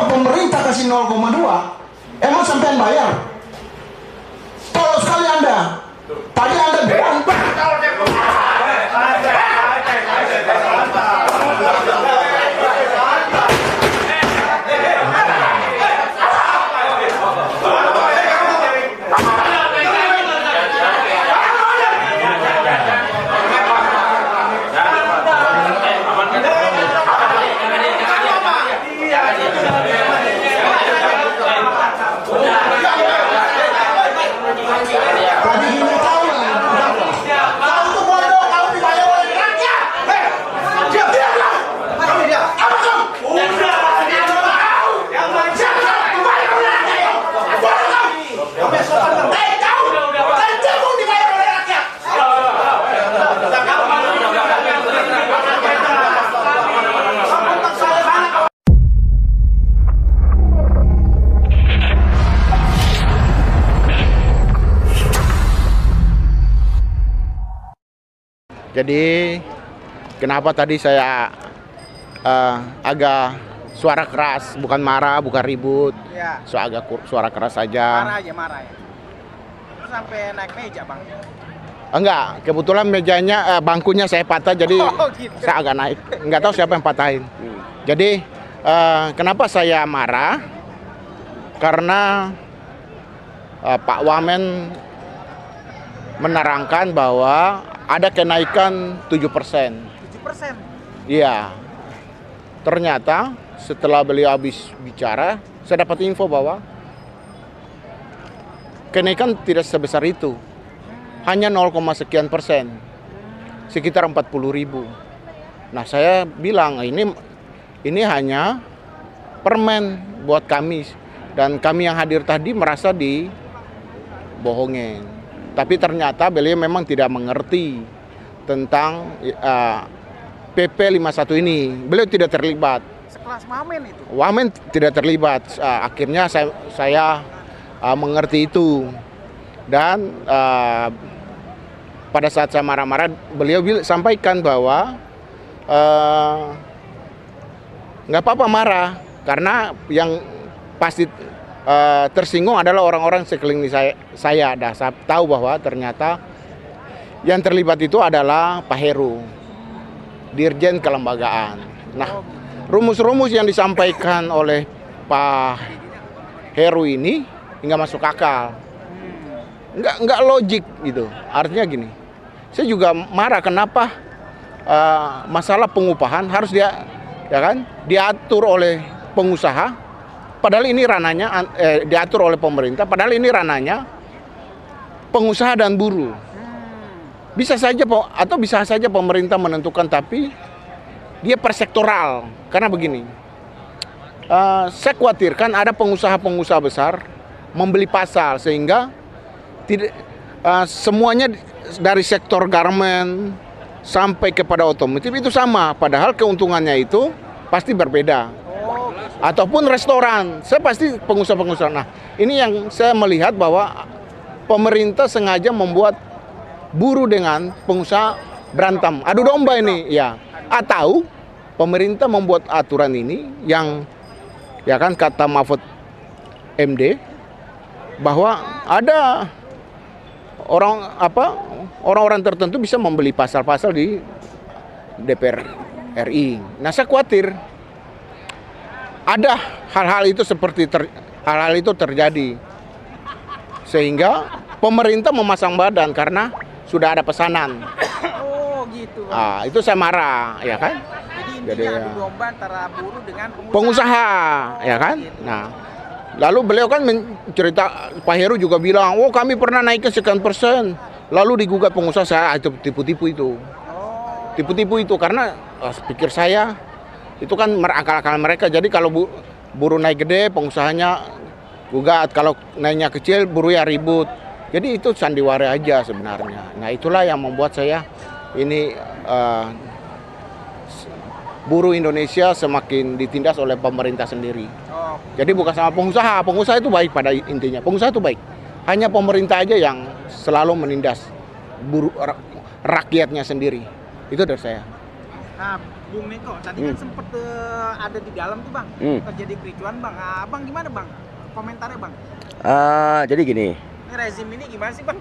Kalau pemerintah kasih 0,2, emang sampean bayar? Tolong sekali Anda. Tadi Anda bilang, jadi kenapa tadi saya agak suara keras, bukan marah, bukan ribut, Ya, agak suara keras saja. marah aja, marah ya. Terus sampai naik meja, Bang. Enggak, kebetulan mejanya, bangkunya saya patah, jadi Oh, gitu. saya agak naik. Enggak tahu siapa yang patahin. Jadi kenapa saya marah? Karena Pak Wamen menerangkan bahwa ada kenaikan 7%. 7%. Iya. Ternyata setelah beliau habis bicara, saya dapat info bahwa kenaikan tidak sebesar itu. Hanya 0, sekian persen. Sekitar 40.000. Nah, saya bilang ini hanya permen buat kami, dan kami yang hadir tadi merasa dibohongin. Tapi ternyata beliau memang tidak mengerti tentang PP 51 ini. Beliau tidak terlibat. Sekelas Wamen itu. Wamen tidak terlibat. Akhirnya saya mengerti itu. Dan pada saat saya marah-marah, beliau sampaikan bahwa nggak apa-apa marah, karena yang pasti tersinggung adalah orang-orang sekeliling saya. Saya tahu bahwa ternyata yang terlibat itu adalah Pak Heru, Dirjen Kelembagaan. Nah, rumus-rumus yang disampaikan oleh Pak Heru ini nggak masuk akal, nggak logik gitu. Artinya gini, saya juga marah kenapa masalah pengupahan harus diatur oleh pengusaha. Padahal ini ranahnya diatur oleh pemerintah, padahal ini ranahnya pengusaha dan buruh. Bisa saja pemerintah menentukan, tapi dia persektoral. Karena begini, saya khawatirkan ada pengusaha-pengusaha besar membeli pasar sehingga tidak semuanya dari sektor garment sampai kepada otomotif itu sama, padahal keuntungannya itu pasti berbeda. Ataupun restoran, saya pasti pengusaha-pengusaha. Nah, ini yang saya melihat bahwa pemerintah sengaja membuat buruh dengan pengusaha berantem, adu domba ini, ya. Atau pemerintah membuat aturan ini yang, ya kan, kata Mahfud MD, bahwa ada orang-orang tertentu bisa membeli pasal-pasal di DPR RI. Nah, saya khawatir ada hal-hal itu hal-hal itu terjadi, sehingga pemerintah memasang badan karena sudah ada pesanan. Oh, gitu. Itu saya marah, ya kan? Jadi adu domba antara buruh dengan pengusaha, ya kan? Nah, lalu beliau kan mencerita, Pak Heru juga bilang, oh kami pernah naikkan sekian persen, lalu digugat pengusaha. Saya itu tipu-tipu itu. Tipu-tipu itu karena pikir saya itu kan akal-akal mereka. Jadi kalau buruh naik gede, pengusahanya gugat. Kalau naiknya kecil, buruh ya ribut. Jadi itu sandiwara aja sebenarnya. Nah, itulah yang membuat saya ini buruh Indonesia semakin ditindas oleh pemerintah sendiri. Jadi bukan sama pengusaha. Pengusaha itu baik pada intinya. Pengusaha itu baik. Hanya pemerintah aja yang selalu menindas buruh rakyatnya sendiri. Itu dari saya. Nah, Bung Neko, tadi kan sempet ada di dalam tuh bang, terjadi kericuan bang. Abang gimana bang? Komentarnya bang? Jadi gini, Ini rezim ini gimana sih bang?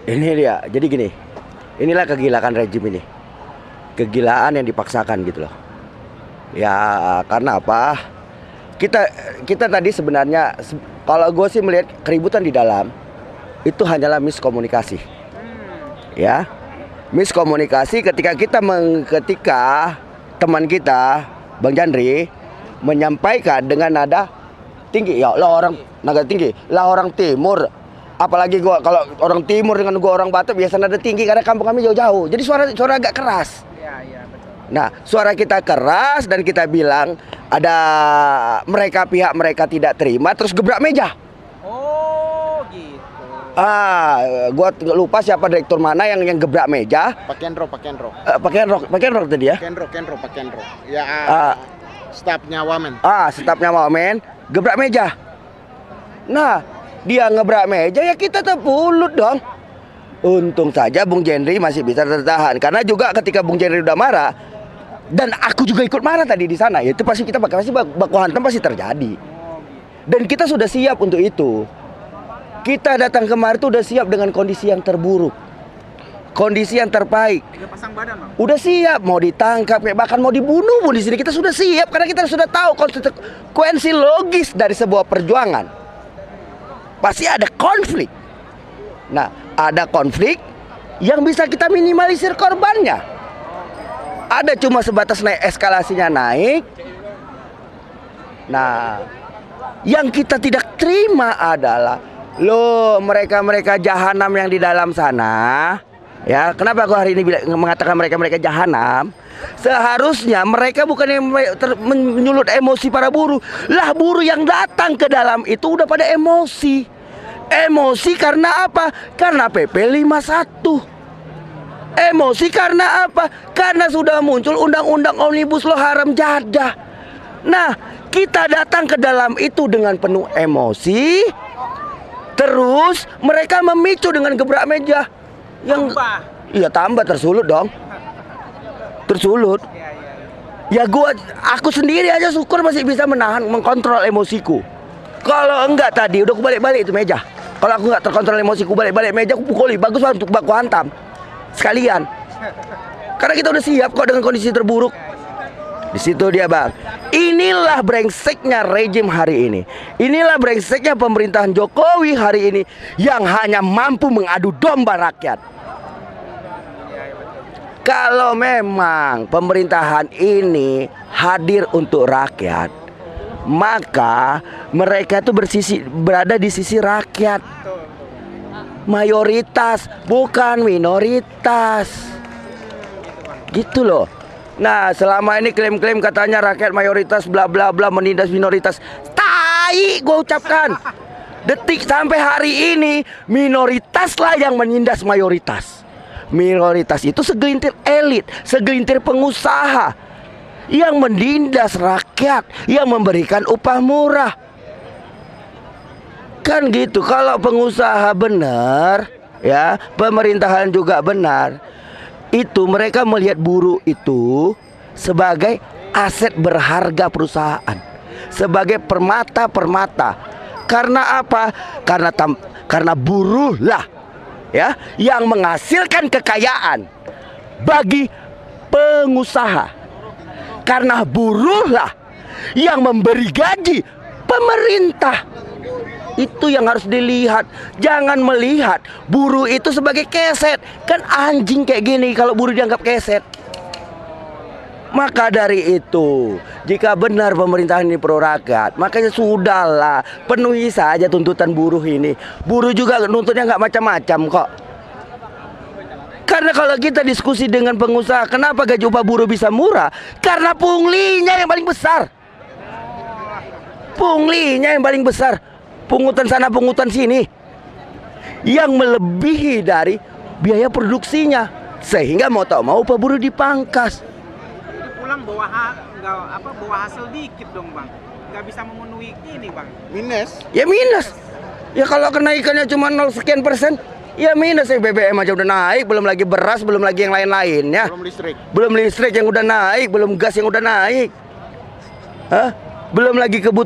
ini dia. Jadi gini, inilah kegilaan rejim ini, kegilaan yang dipaksakan gitu loh. Ya karena apa? Kita tadi sebenarnya, kalau gue sih melihat keributan di dalam itu hanyalah miskomunikasi, ya. Miskomunikasi ketika ketika teman kita Bang Jandri menyampaikan dengan nada tinggi, ya lah orang nada tinggi, lah orang timur, apalagi gua kalau orang timur dengan gua orang Batak biasa nada tinggi karena kampung kami jauh-jauh, jadi suara agak keras. Iya betul. Nah suara kita keras dan kita bilang ada pihak mereka tidak terima, terus gebrak meja. Oh gitu. Gua lupa siapa direktur mana yang gebrak meja. Pak Kendro. Pakai rok tadi ya. Pak Kendro. Ya, stafnya Wamen. Stafnya Wamen gebrak meja. Nah, dia ngebrak meja ya kita terpulut dong. Untung saja Bung Jendri masih bisa tertahan karena juga ketika Bung Jendri udah marah dan aku juga ikut marah tadi di sana, itu pasti kita pasti baku hantam pasti terjadi. Dan kita sudah siap untuk itu. Kita datang kemarin tuh udah siap dengan kondisi yang terburuk, kondisi yang terbaik. Udah pasang badan bang? Udah siap, mau ditangkap, bahkan mau dibunuh pun di sini kita sudah siap karena kita sudah tahu konsekuensi logis dari sebuah perjuangan. Pasti ada konflik. Nah, ada konflik yang bisa kita minimalisir korbannya. Ada cuma sebatas eskalasinya naik. Nah, yang kita tidak terima adalah mereka jahanam yang di dalam sana. Ya, kenapa aku hari ini mengatakan mereka jahanam? Seharusnya mereka bukan yang menyulut emosi para buruh. Lah buruh yang datang ke dalam itu udah pada emosi. Emosi karena apa? Karena PP 51. Emosi karena apa? Karena sudah muncul undang-undang Omnibus Law haram jadah. Nah, kita datang ke dalam itu dengan penuh emosi. Terus mereka memicu dengan gebrak meja. Iya tambah tersulut dong. Tersulut. Ya aku sendiri aja syukur masih bisa mengkontrol emosiku. Kalau enggak tadi udah aku balik-balik itu meja. Kalau aku enggak terkontrol emosiku balik-balik meja aku pukuli. Bagus banget untuk baku hantam sekalian. Karena kita udah siap kok dengan kondisi terburuk. Di situ dia bang. Inilah brengseknya rejim hari ini. Inilah brengseknya pemerintahan Jokowi hari ini yang hanya mampu mengadu domba rakyat. Kalau memang pemerintahan ini hadir untuk rakyat, maka mereka itu berada di sisi rakyat. Mayoritas bukan minoritas. Gitu loh. Nah, selama ini klaim-klaim katanya rakyat mayoritas bla bla bla menindas minoritas. Tai gue ucapkan. Detik sampai hari ini minoritas lah yang menindas mayoritas. Minoritas itu segelintir elit, segelintir pengusaha yang menindas rakyat, yang memberikan upah murah. Kan gitu. Kalau pengusaha benar, ya, pemerintahan juga benar, itu mereka melihat buruh itu sebagai aset berharga perusahaan, sebagai permata. Karena apa? Karena buruh lah, ya, yang menghasilkan kekayaan bagi pengusaha. Karena buruh lah yang memberi gaji pemerintah. Itu yang harus dilihat. Jangan melihat buruh itu sebagai keset. Kan anjing kayak gini kalau buruh dianggap keset. Maka dari itu, jika benar pemerintahan ini pro rakyat, makanya sudahlah, penuhi saja tuntutan buruh ini. Buruh juga nuntutnya nggak macam-macam kok. Karena kalau kita diskusi dengan pengusaha, kenapa gaji upah buruh bisa murah? Karena punglinya yang paling besar. Punglinya yang paling besar. Pungutan sana, pungutan sini, yang melebihi dari biaya produksinya, sehingga mau tak mau upah buruh dipangkas. Jadi pulang bawa hasil dikit dong bang, nggak bisa memenuhi ini bang. Minus. Ya minus. Ya kalau kenaikannya cuma 0 sekian persen, Ya minus ya, BBM aja udah naik, belum lagi beras, belum lagi yang lain-lainnya. Belum listrik yang udah naik, belum gas yang udah naik. Hah? Belum lagi kebutuhan